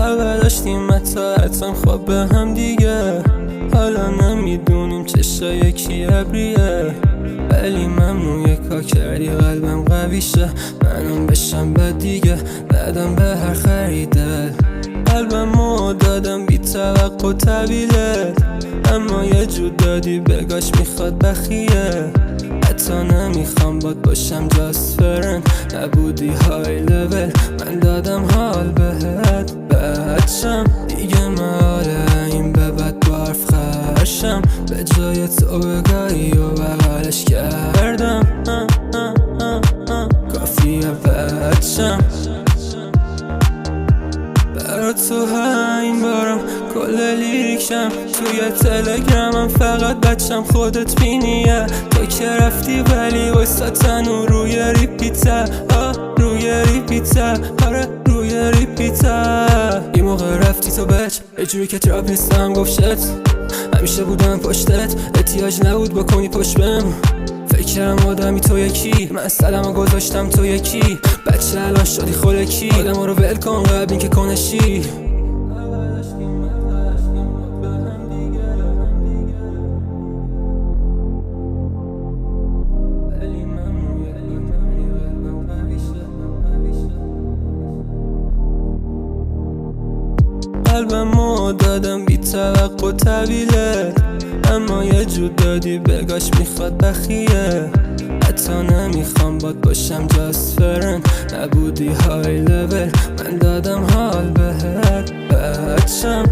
اول داشتیم حتی خواب به هم دیگه، حالا نمیدونیم چشا یکی ابریه. ولی ممنون یکا کردی قلبم قوی شه، منم بشم بد دیگه ندم به هر خریده. قلبمو دادم بی توقع طویله، اما یه جور دادی بگاش میخواد بخیه. حتی نمیخوام باد باشم جاست فرن، نبودی های لول من دادم حال بهت. بچم دیگه محاله این به بد بارف خرشم، به جای تو بگاهی و بغلش کردم. کافیه بچم برا تو این بارم کل لیریکشم، توی تلگرامم فقط بچم خودت بینیه. تو که رفتی ولی وایساتن و روی ریپیته، روی ریپیته، آره روی ریپیته. این موقع رفتی تو بچ یه جوری که تراب نیستم گفت شت، همیشه بودم پشتت احتیاج نبود بکنی پشت بهم. فکرم آدمی تو یکی، من سلمو گذاشتم تو یکی، بچه الان شدی خلکی. آدم ها رو ول کن قبل این که کنشی. قلبمو دادم بی توقع طویله، اما یه جور دادی بگاش میخواد بخیه. حتی نمیخوام باد باشم جاست فرن، نبودی های لول من دادم حال بهت. بچم